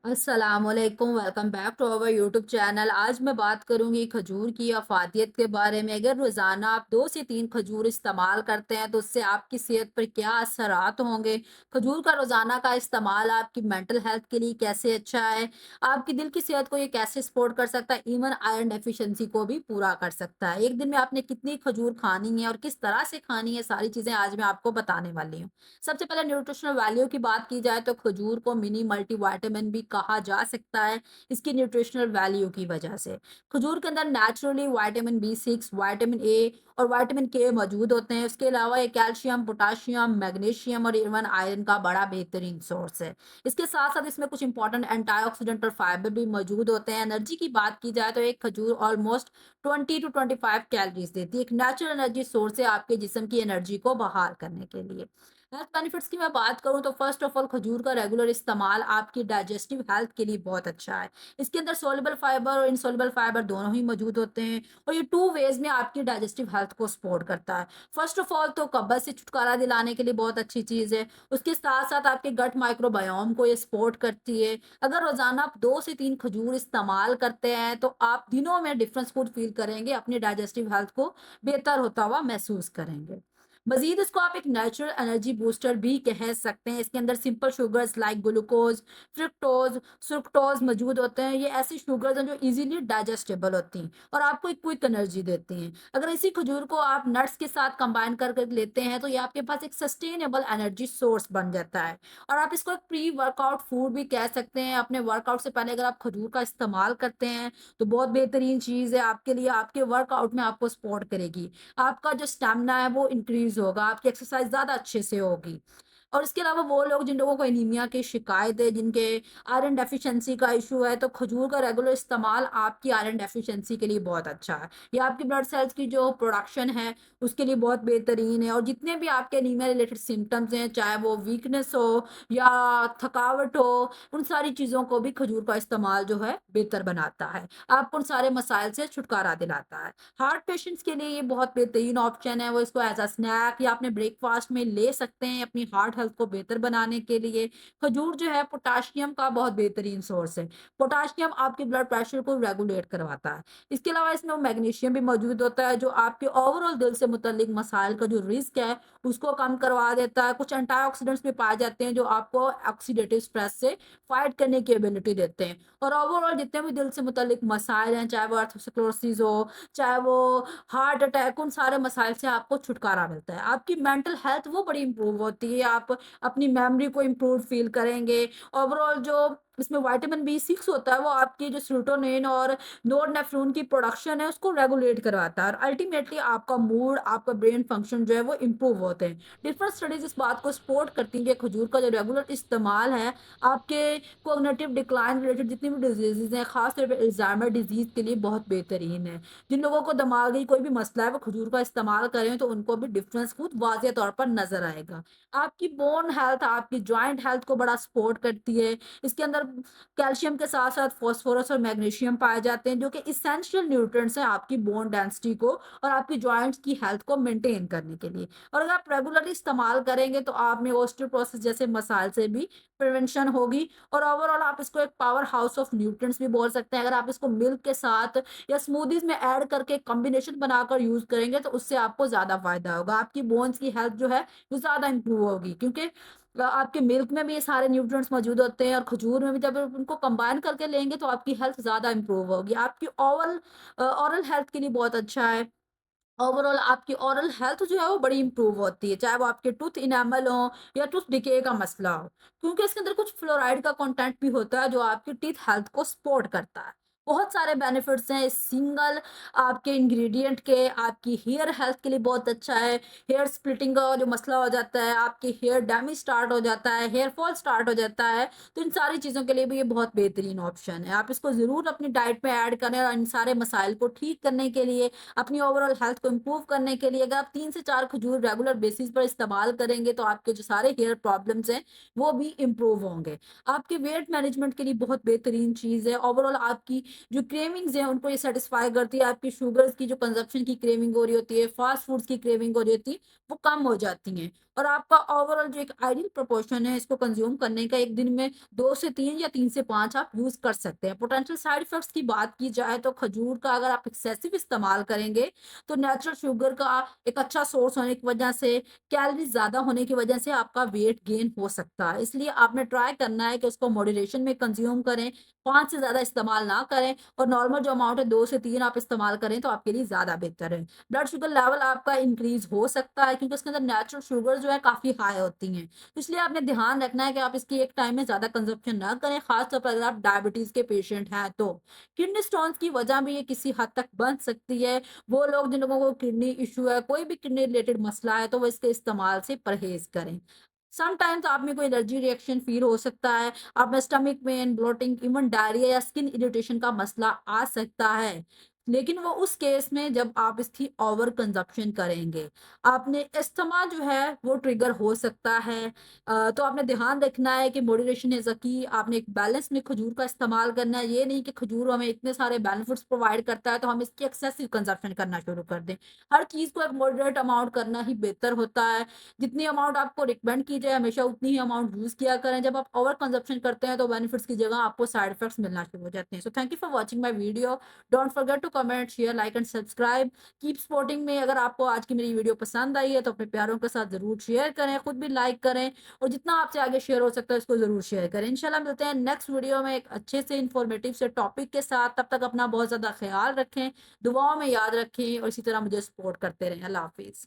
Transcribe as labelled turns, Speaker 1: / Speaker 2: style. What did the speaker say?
Speaker 1: अस्सलामुअलैकुम, welcome back to our YouTube channel. आज मैं बात करूंगी खजूर की अफादियत के बारे में। अगर रोज़ाना आप 2 से 3 खजूर इस्तेमाल करते हैं तो उससे आपकी सेहत पर क्या असरात होंगे। खजूर का रोज़ाना का इस्तेमाल आपकी मेंटल हेल्थ के लिए कैसे अच्छा है, आपकी दिल की सेहत को ये कैसे सपोर्ट कर सकता है, इवन आयरन डेफिशिएंसी को भी पूरा कर सकता है। एक दिन में आपने कितनी खजूर खानी है और किस तरह से खानी है, सारी चीज़ें आज मैं आपको बताने वाली हूँ। सबसे पहले न्यूट्रिशनल वैल्यू की बात की जाए तो खजूर को मिनी मल्टीविटामिन भी कहा जा सकता है, इसकी न्यूट्रिशनल वैल्यू की वजह से। खजूर के अंदर naturally vitamin B 6, vitamin A और विटामिन के मौजूद होते हैं। इसके अलावा ये कैल्शियम, पोटाशियम, मैग्नीशियम और इवन आयरन का बड़ा बेहतरीन सोर्स है। इसके साथ साथ इसमें कुछ इंपॉर्टेंट एंटीऑक्सीडेंट और फाइबर भी मौजूद होते हैं। एनर्जी की बात की जाए तो एक खजूर ऑलमोस्ट 20 to 25 कैलोरीज देती है। एक नेचुरल एनर्जी सोर्स है आपके जिस्म की एनर्जी को बहाल करने के लिए। हेल्थ बेनिफिट्स की मैं बात करूँ तो फर्स्ट ऑफ ऑल खजूर का रेगुलर इस्तेमाल आपकी डाइजेस्टिव हेल्थ के लिए बहुत अच्छा है। इसके अंदर सोल्युबल फाइबर और इनसोल्युबल फाइबर दोनों ही मौजूद होते हैं और ये टू वेज में आपकी डाइजेस्टिव हेल्थ को सपोर्ट करता है। फर्स्ट ऑफ ऑल तो कब्ज से छुटकारा दिलाने के लिए बहुत अच्छी चीज़ है। उसके साथ साथ आपके गट माइक्रोबायोम को ये सपोर्ट करती है। अगर रोजाना आप 2 से 3 खजूर इस्तेमाल करते हैं तो आप दिनों में डिफरेंस फूड फील करेंगे, अपनी डाइजेस्टिव हेल्थ को बेहतर होता हुआ महसूस करेंगे। मजीद इसको आप एक नेचुरल एनर्जी बूस्टर भी कह सकते हैं। इसके अंदर simple sugars like glucose, fructose, sucrose मौजूद होते हैं। ये ऐसी शुगर्स हैं जो इजीली डाइजेस्टेबल होती हैं और आपको एक क्विक एनर्जी देती हैं। अगर इसी खजूर को आप नट्स के साथ कंबाइन करके लेते हैं तो ये आपके पास एक सस्टेनेबल एनर्जी सोर्स बन जाता है और आप इसको एक प्री वर्कआउट फूड भी कह सकते हैं। अपने वर्कआउट से पहले अगर आप खजूर का इस्तेमाल करते हैं तो बहुत बेहतरीन चीज़ है आपके लिए, आपके वर्कआउट में आपको सपोर्ट करेगी। आपका जो स्टैमिना है वो इंक्रीज होगा, आपकी एक्सरसाइज ज़्यादा अच्छे से होगी। और इसके अलावा वो लोग जिन लोगों को एनीमिया की शिकायत है, जिनके आयरन डेफिशिएंसी का इशू है, तो खजूर का रेगुलर इस्तेमाल आपकी आयरन डेफिशिएंसी के लिए बहुत अच्छा है। ये आपकी ब्लड सेल्स की जो प्रोडक्शन है उसके लिए बहुत बेहतरीन है और जितने भी आपके एनीमिया रिलेटेड सिम्टम्स हैं, चाहे वो वीकनेस हो या थकावट हो, उन सारी चीज़ों को भी खजूर का इस्तेमाल जो है बेहतर बनाता है। आपको उन सारे मसाइल से छुटकारा दिलाता है। हार्ट पेशेंट्स के लिए ये बहुत बेहतरीन ऑप्शन है, वो इसको एज अ स्नैक या अपने ब्रेकफास्ट में ले सकते हैं अपनी हार्ट हेल्थ को बेहतर बनाने के लिए। खजूर जो है पोटाशियम का बहुत बेहतरीन सोर्स है। पोटाशियम आपके ब्लड प्रेशर को रेगुलेट करवाता है। इसके अलावा इसमें मैग्नीशियम भी मौजूद होता है जो आपके ओवरऑल दिल से मुतल्लिक मसाइल का जो रिस्क है उसको कम करवा देता है। कुछ एंटीऑक्सीडेंट्स भी पाए जाते हैं जो आपको ऑक्सीडेटिव स्ट्रेस से फाइट करने की एबिलिटी देते हैं और ओवरऑल जितने भी दिल से मुतल्लिक मसाइल हैं, चाहे वो अर्थरोस्क्लेरोसिस हो, चाहे वो हार्ट अटैक, उन सारे मसाइल से आपको छुटकारा मिलता है। आपकी मेंटल हेल्थ वो बड़ी इम्प्रूव होती है, आप अपनी मेमोरी को इम्प्रूव फील करेंगे। ओवरऑल जो इसमें विटामिन बी 6 होता है वो आपकी जो सेरोटोनिन और नोरनेफ्रोन की प्रोडक्शन है उसको रेगुलेट करवाता है और अल्टीमेटली आपका मूड, आपका ब्रेन फंक्शन जो है वो इम्प्रूव होते हैं। डिफरेंट स्टडीज इस बात को सपोर्ट करती हैं कि खजूर का जो रेगुलर इस्तेमाल है आपके कोग्निटिव डिक्लाइन रिलेटेड जितनी भी डिजीजेज हैं, खास तौर पे अल्जाइमर डिजीज के लिए बहुत बेहतरीन है। जिन लोगों को दिमागी कोई भी मसला है वो खजूर का इस्तेमाल करें तो उनको भी डिफरेंस खुद वाज़िह तौर पर नज़र आएगा। आपकी बोन हेल्थ, आपकी जॉइंट हेल्थ को बड़ा सपोर्ट करती है। इसके अंदर कैल्शियम के साथ-साथ फास्फोरस और मैग्नीशियम पाए जाते हैं जो कि एसेंशियल न्यूट्रिएंट्स हैं आपकी बोन डेंसिटी को और आपकी जॉइंट्स की हेल्थ को मेंटेन करने के लिए। और अगर आप रेगुलरली इस्तेमाल करेंगे तो आप में ऑस्टियोपोरोसिस जैसे मसाइल से भी प्रिवेंशन होगी और ओवरऑल आप इसको एक पावर हाउस ऑफ न्यूट्रिएंट्स भी बोल सकते हैं। अगर आप इसको मिल्क के साथ या स्मूदीज में ऐड करके कॉम्बिनेशन बनाकर यूज करेंगे तो उससे आपको ज्यादा फायदा होगा। आपकी बोन्स की हेल्थ जो है वो ज्यादा इंप्रूव होगी क्योंकि आपके मिल्क में भी ये सारे न्यूट्रिएंट्स मौजूद होते हैं और खजूर में भी जब आप उनको कंबाइन करके लेंगे तो आपकी हेल्थ ज्यादा इंप्रूव होगी। आपकी ओवल ओरल हेल्थ के लिए बहुत अच्छा है। ओवरऑल आपकी ओरल हेल्थ जो है वो बड़ी इंप्रूव होती है, चाहे वो आपके टूथ इनेमल हो या टूथ डिके का मसला हो, क्योंकि इसके अंदर कुछ फ्लोराइड का कंटेंट भी होता है जो आपकी टीथ हेल्थ को सपोर्ट करता है। बहुत सारे बेनिफिट्स हैं इस सिंगल आपके इंग्रेडिएंट के। आपकी हेयर हेल्थ के लिए बहुत अच्छा है। हेयर स्प्लिटिंग का जो मसला हो जाता है, आपके हेयर डैमेज स्टार्ट हो जाता है, हेयर फॉल स्टार्ट हो जाता है, तो इन सारी चीज़ों के लिए भी ये बहुत बेहतरीन ऑप्शन है। आप इसको ज़रूर अपनी डाइट में ऐड करें और इन सारे मसाइल को ठीक करने के लिए, अपनी ओवरऑल हेल्थ को इम्प्रूव करने के लिए अगर आप 3 से 4 खजूर रेगुलर बेसिस पर इस्तेमाल करेंगे तो आपके जो सारे हेयर प्रॉब्लम्स हैं वो भी इम्प्रूव होंगे। आपके वेट मैनेजमेंट के लिए बहुत बेहतरीन चीज़ है। ओवरऑल आपकी जो क्रेविंग्स हैं उनको ये सेटिस्फाई करती है। आपकी शुगर्स की जो कंजप्शन की क्रेविंग हो रही होती है, फास्ट फूड्स की क्रेविंग हो रही होती है, वो कम हो जाती हैं। और आपका ओवरऑल जो एक आइडियल प्रोपोर्शन है इसको कंज्यूम करने का एक दिन में 2 से 3 या 3 से 5 आप यूज़ कर सकते हैं। पोटेंशियल साइड इफ़ेक्ट्स की बात की जाए तो खजूर का अगर आप एक्सेसिव इस्तेमाल करेंगे, तो नेचुरल शुगर का एक अच्छा सोर्स होने की वजह से, कैलोरीज़ ज़्यादा होने की वजह से आपका वेट गेन हो सकता है। इसलिए आपने ट्राई करना है कि उसको मॉडरेशन में कंज़्यूम करें, 5 से ज़्यादा इस्तेमाल ना करें और नॉर्मल जो अमाउंट है 2 से 3 आप इस्तेमाल करें तो आपके लिए ज़्यादा बेहतर है। ब्लड शुगर लेवल आपका इंक्रीज़ हो सकता है क्योंकि उसके अंदर नेचुरल शुगर जो है काफ़ी हाई होती हैं। इसलिए आपने ध्यान रखना है कि आप इसकी एक टाइम में ज़्यादा कंज़म्पशन ना करें, ख़ास तौर पर अगर आप डायबिटीज़ के पेशेंट हैं तो। किडनी स्टोन्स की वजह भी ये किसी हद तक बन सकती है। वो लोग जिन लोगों को किडनी इश्यू है, कोई भी किडनी रिलेटेड मसला है, तो वो इसके इस्तेमाल से परहेज़ करें। समटाइम्स आप में कोई एलर्जी रिएक्शन फ़ील हो सकता है, आप में stomach pain, bloating, even diarrhoea या स्किन इरिटेशन का मसला आ सकता है। लेकिन वो उस केस में जब आप इसकी ओवर कंज़म्पशन करेंगे। आपने अस्थमा जो है वो ट्रिगर हो सकता है। तो आपने ध्यान रखना है कि मॉडरेशन इज़ अ की। आपने एक बैलेंस में खजूर का इस्तेमाल करना है। ये नहीं कि खजूर हमें इतने सारे बेनिफिट्स प्रोवाइड करता है तो हम इसकी एक्सेसिव कंज़म्पशन करना शुरू कर दें। हर चीज़ को एक मॉडरेट अमाउंट करना ही बेहतर होता है। जितनी अमाउंट आपको रिकमेंड की जाए हमेशा उतनी ही अमाउंट यूज़ किया करें। जब आप ओवर कंज़म्पशन करते हैं तो बेनिफिट्स की जगह आपको साइड इफेक्ट्स मिलना शुरू हो जाते हैं। So thank you for watching my video. Don't forget to comment, share, like and subscribe. Keep supporting me. अगर आपको आज की मेरी वीडियो पसंद आई है तो अपने प्यारों के साथ ज़रूर शेयर करें, खुद भी लाइक करें और जितना आपसे आगे शेयर हो सकता है इसको ज़रूर शेयर करें। इंशाल्लाह मिलते हैं नेक्स्ट वीडियो में एक अच्छे से इन्फॉर्मेटिव से टॉपिक के साथ। तब तक अपना बहुत ज़्यादा ख़्याल रखें, दुआओं में याद रखें और इसी तरह मुझे सपोर्ट करते रहें। अल्लाह हाफ़िज़।